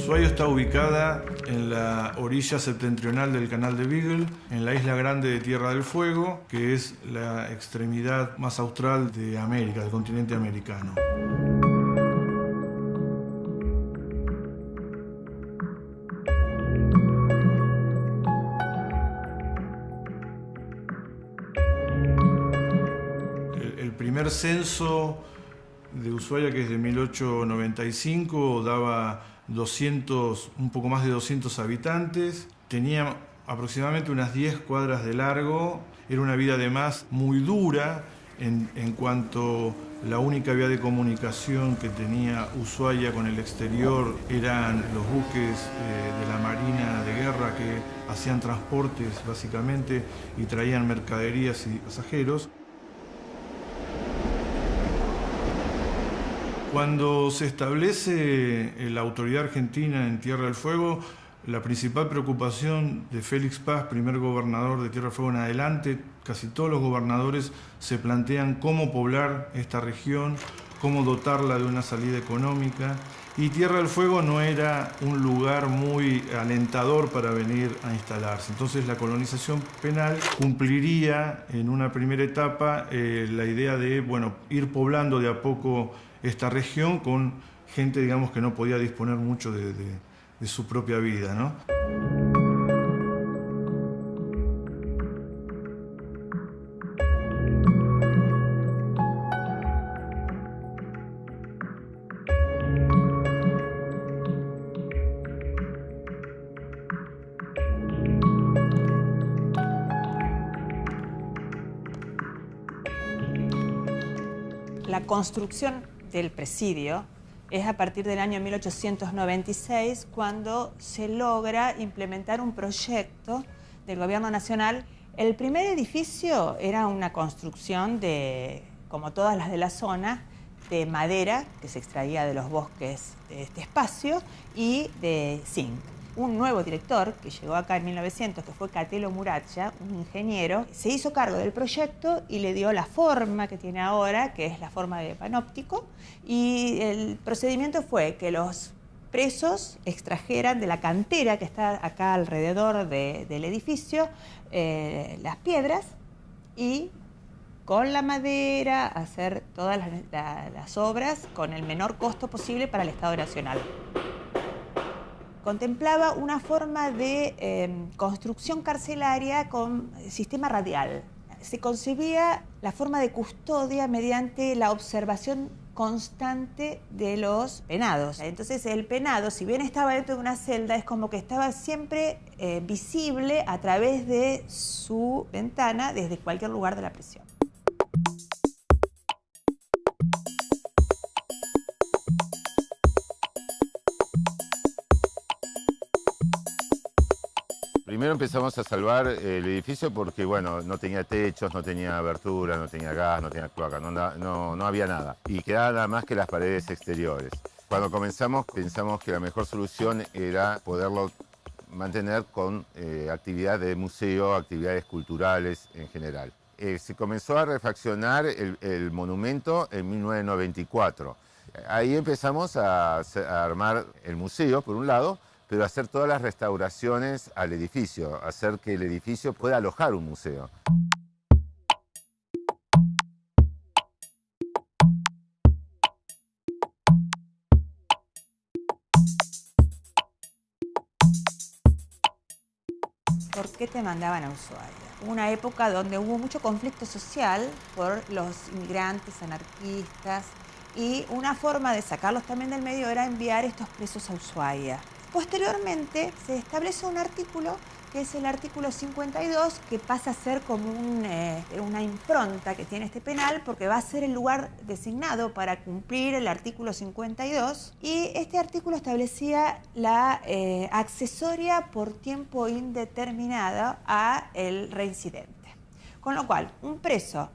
Ushuaia está ubicada en la orilla septentrional del Canal de Beagle, en la isla grande de Tierra del Fuego, que es la extremidad más austral de América, del continente americano. El primer censo de Ushuaia, que es de 1895, daba un poco más de 200 habitantes. Tenía aproximadamente unas 10 cuadras de largo. Era una vida además muy dura en cuanto la única vía de comunicación que tenía Ushuaia con el exterior eran los buques de la Marina de Guerra que hacían transportes básicamente y traían mercaderías y pasajeros. Cuando se establece la autoridad argentina en Tierra del Fuego, la principal preocupación de Félix Paz, primer gobernador de Tierra del Fuego en adelante, casi todos los gobernadores se plantean cómo poblar esta región, cómo dotarla de una salida económica. Y Tierra del Fuego no era un lugar muy alentador para venir a instalarse. Entonces la colonización penal cumpliría en una primera etapa la idea de ir poblando de a poco esta región con gente, digamos, que no podía disponer mucho de su propia vida, ¿no? La construcción del presidio es a partir del año 1896 cuando se logra implementar un proyecto del gobierno nacional. El primer edificio era una construcción de, como todas las de la zona, de madera que se extraía de los bosques de este espacio y de zinc. Un nuevo director que llegó acá en 1900, que fue Catelo Muracha, un ingeniero, se hizo cargo del proyecto y le dio la forma que tiene ahora, que es la forma de panóptico. Y el procedimiento fue que los presos extrajeran de la cantera que está acá alrededor del edificio las piedras y con la madera hacer todas las obras con el menor costo posible para el Estado Nacional. Contemplaba una forma de construcción carcelaria con sistema radial. Se concebía la forma de custodia mediante la observación constante de los penados. Entonces el penado, si bien estaba dentro de una celda, es como que estaba siempre visible a través de su ventana desde cualquier lugar de la prisión. Primero empezamos a salvar el edificio porque, no tenía techos, no tenía abertura, no tenía gas, no tenía cloaca, no había nada. Y quedaba nada más que las paredes exteriores. Cuando comenzamos pensamos que la mejor solución era poderlo mantener con actividad de museo, actividades culturales en general. Se comenzó a refaccionar el monumento en 1994. Ahí empezamos a armar el museo, por un lado, pero hacer todas las restauraciones al edificio, hacer que el edificio pueda alojar un museo. ¿Por qué te mandaban a Ushuaia? Una época donde hubo mucho conflicto social por los inmigrantes anarquistas y una forma de sacarlos también del medio era enviar estos presos a Ushuaia. Posteriormente se establece un artículo que es el artículo 52, que pasa a ser como una impronta que tiene este penal porque va a ser el lugar designado para cumplir el artículo 52 y este artículo establecía la accesoria por tiempo indeterminado a el reincidente. Con lo cual, un preso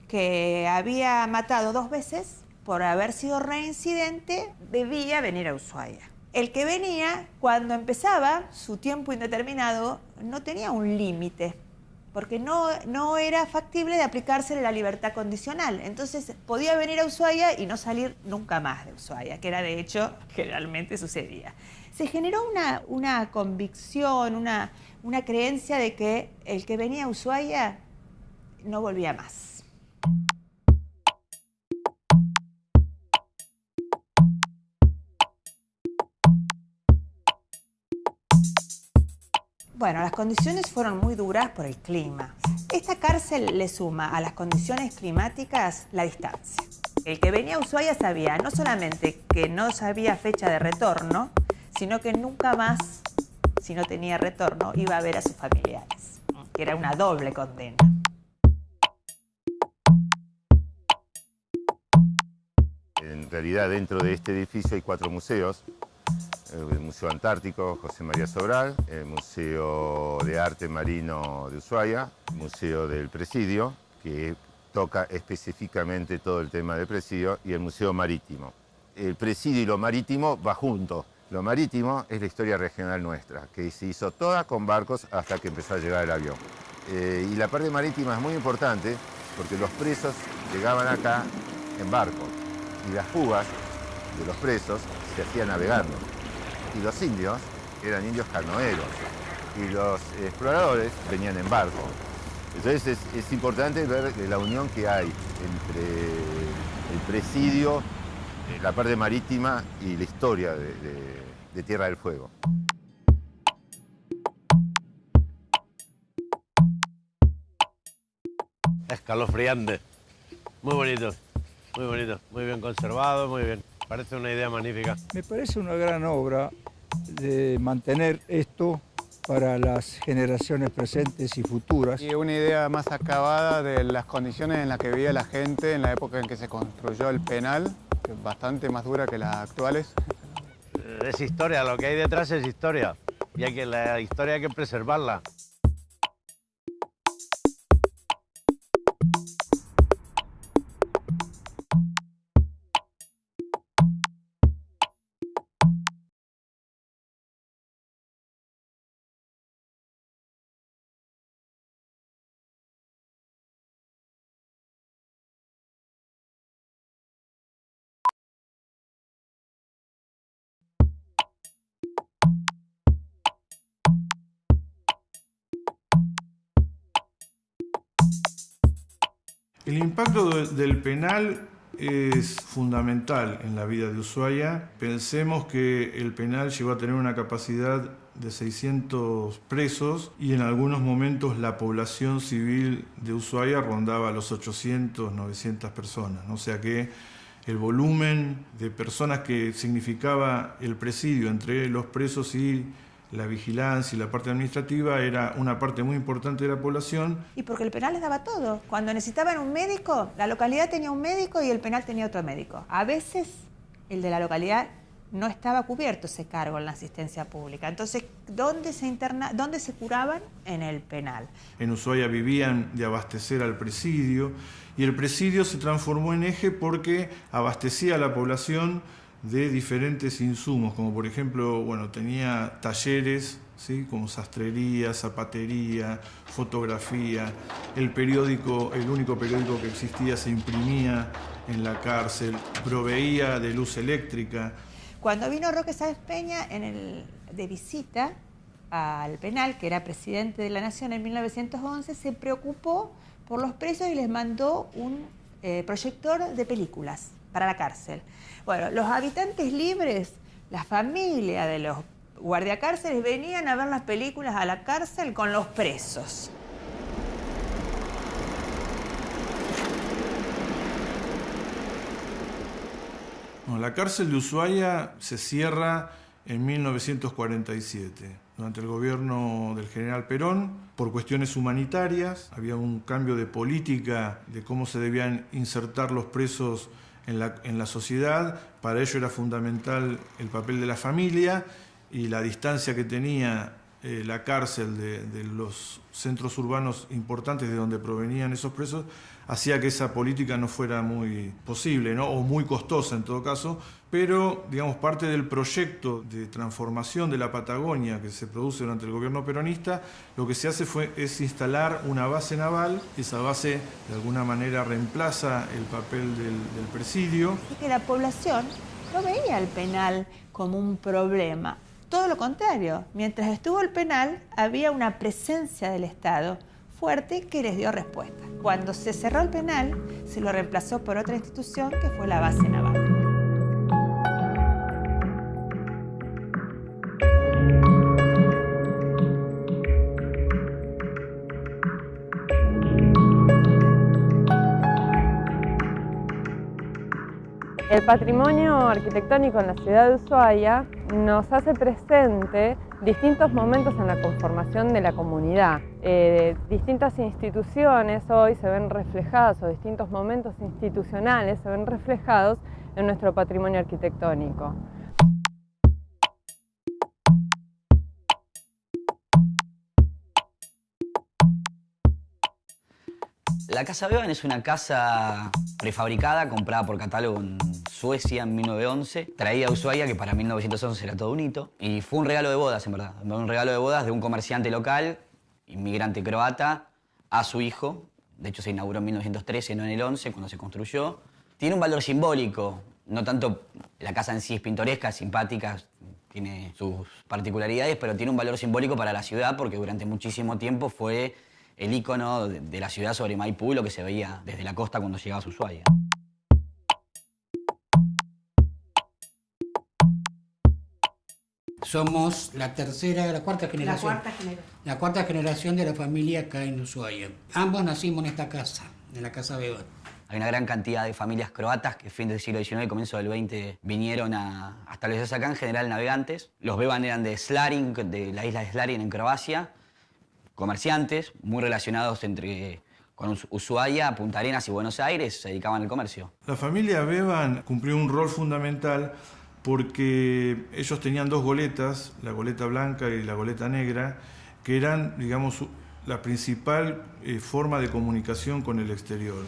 que había matado 2 veces por haber sido reincidente debía venir a Ushuaia. El que venía, cuando empezaba su tiempo indeterminado, no tenía un límite. porque no era factible de aplicársele la libertad condicional. Entonces podía venir a Ushuaia y no salir nunca más de Ushuaia, que era de hecho generalmente sucedía. Se generó una convicción, una creencia de que el que venía a Ushuaia no volvía más. Bueno, las condiciones fueron muy duras por el clima. Esta cárcel le suma a las condiciones climáticas la distancia. El que venía a Ushuaia sabía no solamente que no sabía fecha de retorno, sino que nunca más, si no tenía retorno, iba a ver a sus familiares, que era una doble condena. En realidad, dentro de este edificio hay 4 museos. El Museo Antártico José María Sobral, el Museo de Arte Marino de Ushuaia, el Museo del Presidio, que toca específicamente todo el tema del presidio, y el Museo Marítimo. El presidio y lo marítimo va junto. Lo marítimo es la historia regional nuestra, que se hizo toda con barcos hasta que empezó a llegar el avión. Y la parte marítima es muy importante porque los presos llegaban acá en barco y las fugas de los presos se hacían navegando. Y los indios eran indios canoeros y los exploradores venían en barco. Entonces es importante ver la unión que hay entre el presidio, la parte marítima y la historia de Tierra del Fuego. Escalofriante. Muy bonito, muy bien conservado, muy bien. Parece una idea magnífica. Me parece una gran obra de mantener esto para las generaciones presentes y futuras. Y una idea más acabada de las condiciones en las que vivía la gente en la época en que se construyó el penal, que es bastante más dura que las actuales. Es historia, lo que hay detrás es historia. Y la historia hay que preservarla. El impacto del penal es fundamental en la vida de Ushuaia. Pensemos que el penal llegó a tener una capacidad de 600 presos y en algunos momentos la población civil de Ushuaia rondaba los 800, 900 personas. O sea que el volumen de personas que significaba el presidio entre los presos y la vigilancia y la parte administrativa era una parte muy importante de la población. Y porque el penal les daba todo. Cuando necesitaban un médico, la localidad tenía un médico y el penal tenía otro médico. A veces el de la localidad no estaba cubierto ese cargo en la asistencia pública. Entonces, ¿dónde se curaban? En el penal. En Ushuaia vivían de abastecer al presidio y el presidio se transformó en eje porque abastecía a la población de diferentes insumos, como por ejemplo, tenía talleres, ¿sí? Como sastrería, zapatería, fotografía. El periódico, el único periódico que existía, se imprimía en la cárcel, proveía de luz eléctrica. Cuando vino Roque Sáenz Peña de visita al penal, que era presidente de la Nación en 1911, se preocupó por los presos y les mandó un proyector de películas para la cárcel. Bueno, los habitantes libres, la familia de los guardiacárceles venían a ver las películas a la cárcel con los presos. La cárcel de Ushuaia se cierra en 1947, durante el gobierno del general Perón, por cuestiones humanitarias. Había un cambio de política de cómo se debían insertar los presos en la sociedad. Para ello era fundamental el papel de la familia y la distancia que tenía la cárcel de los centros urbanos importantes de donde provenían esos presos, hacía que esa política no fuera muy posible, ¿no? O muy costosa en todo caso, pero digamos parte del proyecto de transformación de la Patagonia que se produce durante el gobierno peronista, lo que se hace es instalar una base naval. Esa base de alguna manera reemplaza el papel del presidio. Así que la población no veía el penal como un problema. Todo lo contrario, mientras estuvo el penal había una presencia del Estado fuerte que les dio respuesta. Cuando se cerró el penal, se lo reemplazó por otra institución que fue la base naval. El patrimonio arquitectónico en la ciudad de Ushuaia nos hace presente distintos momentos en la conformación de la comunidad. Distintas instituciones hoy se ven reflejadas, o distintos momentos institucionales se ven reflejados en nuestro patrimonio arquitectónico. La Casa Bevan es una casa prefabricada, comprada por catálogo en Suecia en 1911, traída a Ushuaia, que para 1911 era todo un hito, y fue un regalo de bodas, en verdad. Un regalo de bodas de un comerciante local, inmigrante croata, a su hijo. De hecho, se inauguró en 1913, no en el 11, cuando se construyó. Tiene un valor simbólico, no tanto la casa en sí es pintoresca, simpática, tiene sus particularidades, pero tiene un valor simbólico para la ciudad porque durante muchísimo tiempo fue el ícono de la ciudad sobre Maipú, lo que se veía desde la costa cuando llegabas a Ushuaia. Somos la cuarta generación. La cuarta generación de la familia acá en Ushuaia. Ambos nacimos en esta casa, en la Casa Bevan. Hay una gran cantidad de familias croatas que fin del siglo XIX y comienzo del XX vinieron a establecerse acá, en general navegantes. Los Bevan eran de Slarin, de la isla de Slarin en Croacia. Comerciantes muy relacionados con Ushuaia, Punta Arenas y Buenos Aires, se dedicaban al comercio. La familia Bevan cumplió un rol fundamental porque ellos tenían dos goletas, la goleta blanca y la goleta negra, que eran, digamos, la principal forma de comunicación con el exterior.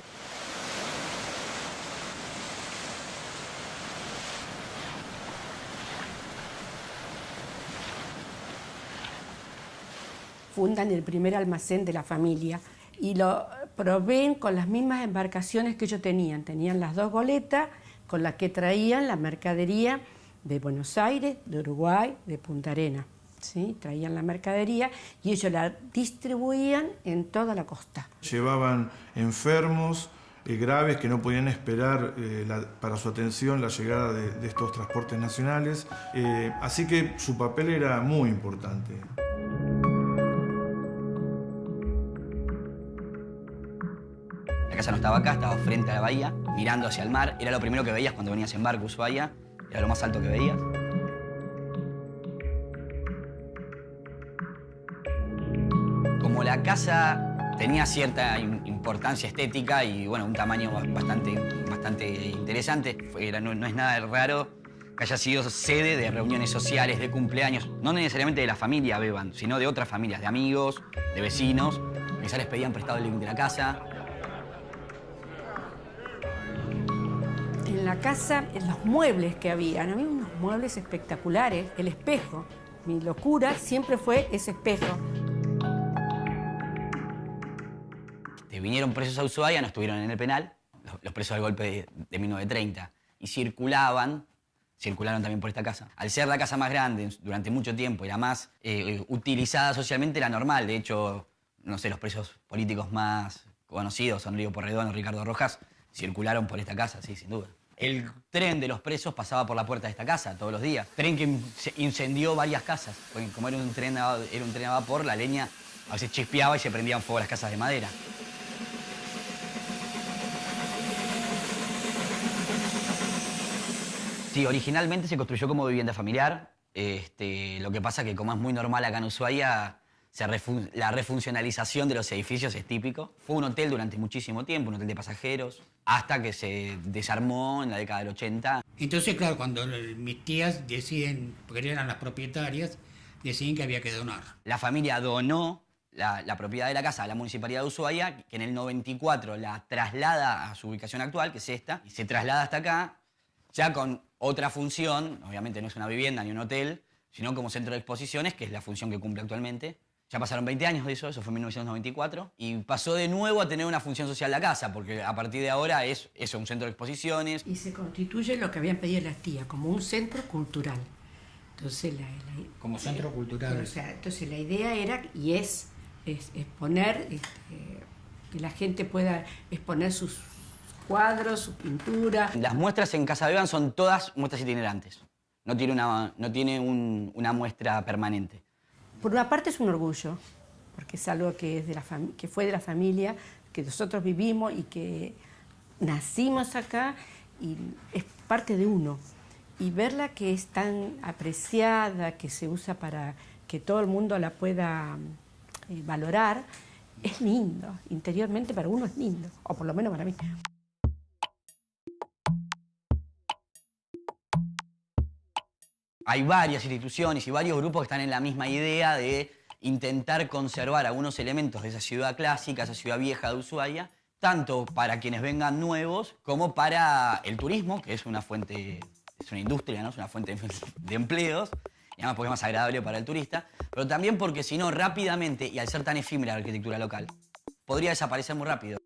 Fundan el primer almacén de la familia y lo proveen con las mismas embarcaciones que ellos tenían. Tenían las dos goletas con las que traían la mercadería de Buenos Aires, de Uruguay, de Punta Arenas. ¿Sí? Traían la mercadería y ellos la distribuían en toda la costa. Llevaban enfermos graves que no podían esperar para su atención la llegada de estos transportes nacionales. Así que su papel era muy importante. La casa no estaba acá, estaba frente a la bahía, mirando hacia el mar. Era lo primero que veías cuando venías en barco a Ushuaia. Era lo más alto que veías. Como la casa tenía cierta importancia estética y bueno, un tamaño bastante interesante, no es nada raro que haya sido sede de reuniones sociales, de cumpleaños, no necesariamente de la familia Bevan, sino de otras familias, de amigos, de vecinos, que quizás les pedían prestado el living de la casa. En la casa, en los muebles que había unos muebles espectaculares. El espejo, mi locura siempre fue ese espejo. Vinieron presos a Ushuaia, no estuvieron en el penal, los presos del golpe de 1930, y circularon también por esta casa. Al ser la casa más grande durante mucho tiempo y la más utilizada socialmente, era normal. De hecho, no sé, los presos políticos más conocidos, son Río Porredón o Ricardo Rojas, circularon por esta casa, sí, sin duda. El tren de los presos pasaba por la puerta de esta casa todos los días. Tren que incendió varias casas. Porque como era un tren a vapor, la leña a veces chispeaba y se prendían fuego las casas de madera. Sí, originalmente se construyó como vivienda familiar. Lo que pasa es que como es muy normal acá en Ushuaia, la refuncionalización de los edificios es típico. Fue un hotel durante muchísimo tiempo, un hotel de pasajeros, hasta que se desarmó en la década del 80. Entonces, claro, cuando mis tías deciden, porque eran las propietarias, decían que había que donar. La familia donó la propiedad de la casa a la Municipalidad de Ushuaia, que en el 94 la traslada a su ubicación actual, que es esta, y se traslada hasta acá, ya con otra función. Obviamente no es una vivienda ni un hotel, sino como centro de exposiciones, que es la función que cumple actualmente. Ya pasaron 20 años de eso fue en 1994, y pasó de nuevo a tener una función social la casa, porque a partir de ahora es eso, un centro de exposiciones. Y se constituye lo que habían pedido las tías, como un centro cultural. Entonces, como centro cultural. O sea, entonces la idea era, y es exponer, que la gente pueda exponer sus cuadros, sus pinturas. Las muestras en Casa Bevan son todas muestras itinerantes. No tiene una muestra permanente. Por una parte es un orgullo, porque es algo que, que fue de la familia, que nosotros vivimos y que nacimos acá, y es parte de uno. Y verla que es tan apreciada, que se usa para que todo el mundo la pueda valorar, es lindo. Interiormente para uno es lindo, o por lo menos para mí. Hay varias instituciones y varios grupos que están en la misma idea de intentar conservar algunos elementos de esa ciudad clásica, esa ciudad vieja de Ushuaia, tanto para quienes vengan nuevos como para el turismo, que es una fuente, es una industria, ¿no? Es una fuente de empleos, y además porque es más agradable para el turista, pero también porque si no, rápidamente, y al ser tan efímera la arquitectura local, podría desaparecer muy rápido.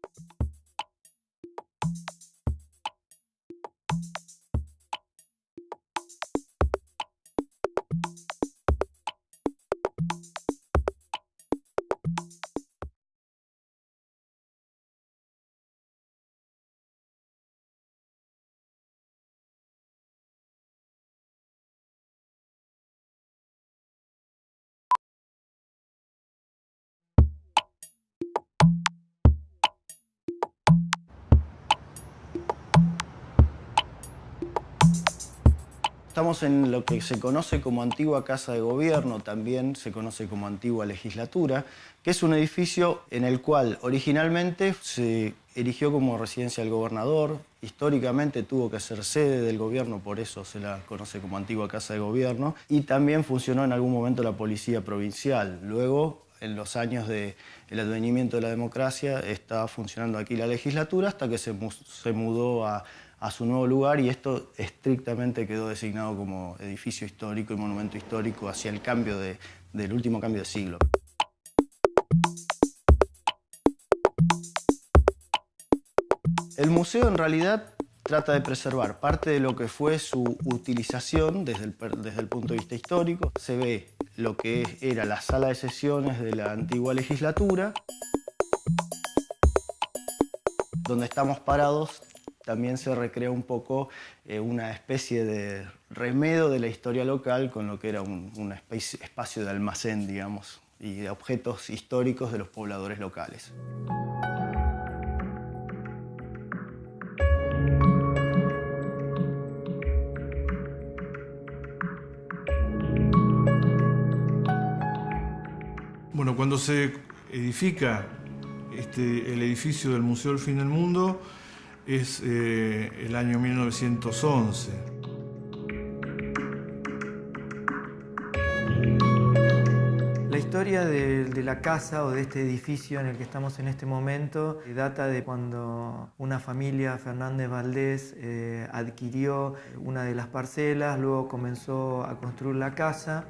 Estamos en lo que se conoce como antigua Casa de Gobierno, también se conoce como antigua legislatura, que es un edificio en el cual originalmente se erigió como residencia del gobernador, históricamente tuvo que ser sede del gobierno, por eso se la conoce como antigua Casa de Gobierno, y también funcionó en algún momento la policía provincial. Luego, en los años del advenimiento de la democracia, está funcionando aquí la legislatura hasta que se mudó a su nuevo lugar, y esto estrictamente quedó designado como edificio histórico y monumento histórico hacia el cambio del último cambio de siglo. El museo en realidad trata de preservar parte de lo que fue su utilización desde el punto de vista histórico. Se ve lo que era la sala de sesiones de la antigua legislatura. Donde estamos parados también se recrea un poco una especie de remedo de la historia local con lo que era un espacio de almacén, digamos, y de objetos históricos de los pobladores locales. Bueno, cuando se edifica el edificio del Museo del Fin del Mundo, es el año 1911. La historia de la casa o de este edificio en el que estamos en este momento data de cuando una familia, Fernández Valdés, adquirió una de las parcelas, luego comenzó a construir la casa.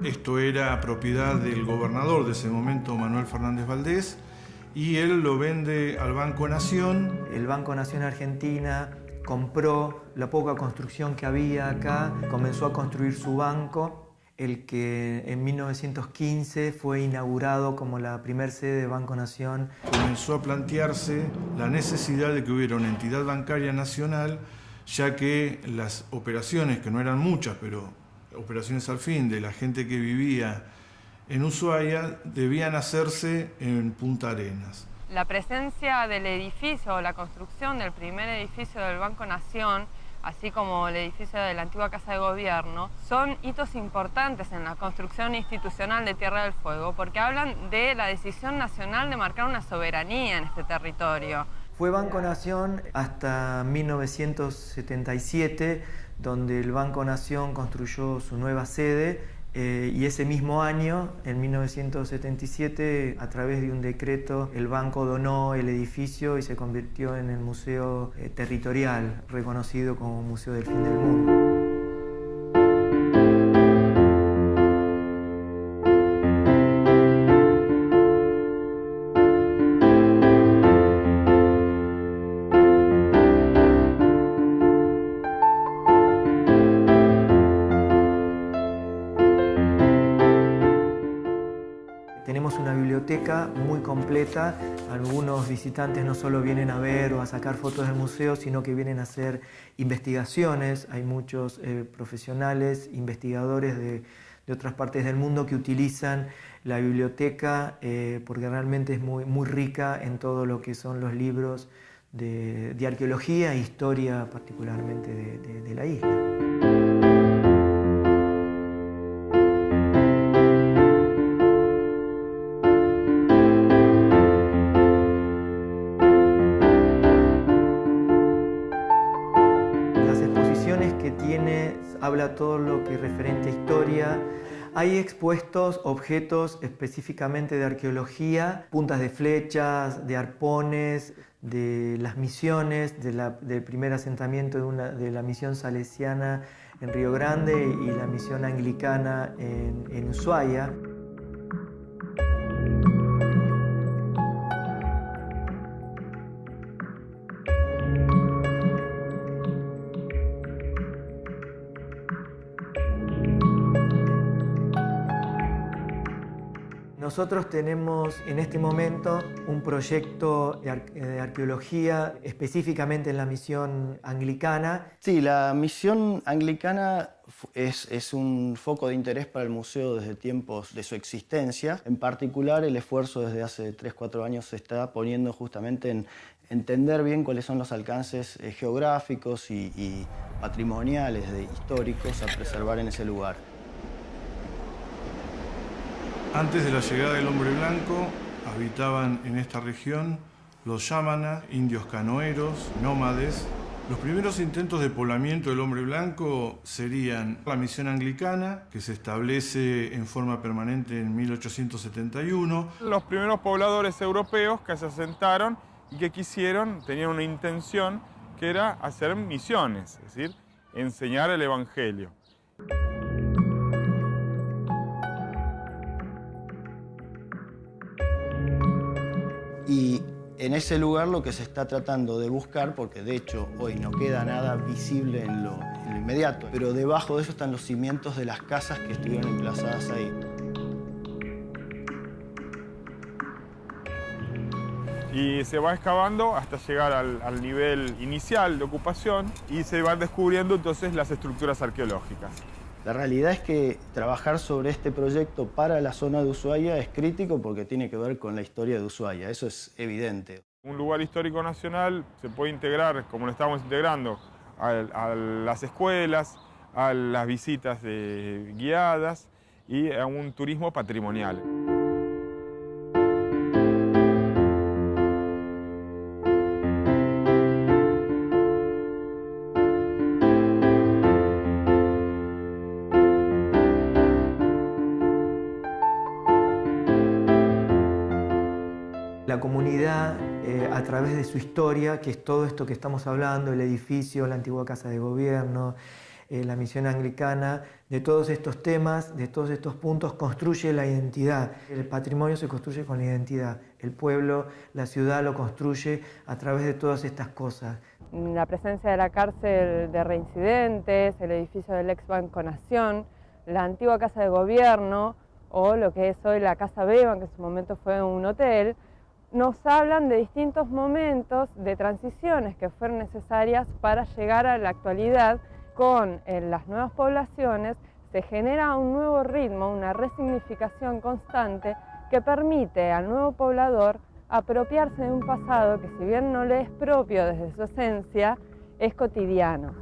Esto era propiedad del gobernador de ese momento, Manuel Fernández Valdés, y él lo vende al Banco Nación. El Banco Nación Argentina compró la poca construcción que había acá, comenzó a construir su banco, el que en 1915 fue inaugurado como la primer sede de Banco Nación. Comenzó a plantearse la necesidad de que hubiera una entidad bancaria nacional, ya que las operaciones, que no eran muchas, pero operaciones al fin de la gente que vivía en Ushuaia, debían hacerse en Punta Arenas. La presencia del edificio o la construcción del primer edificio del Banco Nación, así como el edificio de la antigua Casa de Gobierno, son hitos importantes en la construcción institucional de Tierra del Fuego, porque hablan de la decisión nacional de marcar una soberanía en este territorio. Fue Banco Nación hasta 1977, donde el Banco Nación construyó su nueva sede, y ese mismo año, en 1977, a través de un decreto, el banco donó el edificio y se convirtió en el museo territorial, reconocido como Museo del Fin del Mundo. Tenemos una biblioteca muy completa. Algunos visitantes no solo vienen a ver o a sacar fotos del museo, sino que vienen a hacer investigaciones. Hay muchos profesionales, investigadores de otras partes del mundo que utilizan la biblioteca porque realmente es muy rica en todo lo que son los libros de arqueología e historia, particularmente de la isla. Que tiene, habla todo lo que es referente a historia. Hay expuestos objetos específicamente de arqueología, puntas de flechas, de arpones, de las misiones, del primer asentamiento de la misión salesiana en Río Grande y la misión anglicana en Ushuaia. Nosotros tenemos en este momento un proyecto de arqueología específicamente en la misión anglicana. Sí, la misión anglicana es un foco de interés para el museo desde tiempos de su existencia. En particular, el esfuerzo desde hace 3-4 años se está poniendo justamente en entender bien cuáles son los alcances geográficos y patrimoniales, históricos a preservar en ese lugar. Antes de la llegada del hombre blanco, habitaban en esta región los yámanas, indios canoeros, nómades. Los primeros intentos de poblamiento del hombre blanco serían la misión anglicana, que se establece en forma permanente en 1871. Los primeros pobladores europeos que se asentaron y que tenían una intención que era hacer misiones, es decir, enseñar el Evangelio. Y en ese lugar lo que se está tratando de buscar, porque de hecho hoy no queda nada visible en lo inmediato, pero debajo de eso están los cimientos de las casas que estuvieron emplazadas ahí. Y se va excavando hasta llegar al nivel inicial de ocupación y se van descubriendo entonces las estructuras arqueológicas. La realidad es que trabajar sobre este proyecto para la zona de Ushuaia es crítico porque tiene que ver con la historia de Ushuaia, eso es evidente. Un lugar histórico nacional se puede integrar, como lo estamos integrando, a las escuelas, a las visitas guiadas y a un turismo patrimonial. La comunidad, a través de su historia, que es todo esto que estamos hablando, el edificio, la antigua casa de gobierno, la misión anglicana, de todos estos temas, de todos estos puntos, construye la identidad. El patrimonio se construye con la identidad. El pueblo, la ciudad lo construye a través de todas estas cosas. La presencia de la cárcel de reincidentes, el edificio del ex Banco Nación, la antigua casa de gobierno o lo que es hoy la Casa Bevan, que en su momento fue un hotel, nos hablan de distintos momentos de transiciones que fueron necesarias para llegar a la actualidad. Con las nuevas poblaciones se genera un nuevo ritmo, una resignificación constante que permite al nuevo poblador apropiarse de un pasado que, si bien no le es propio desde su esencia, es cotidiano.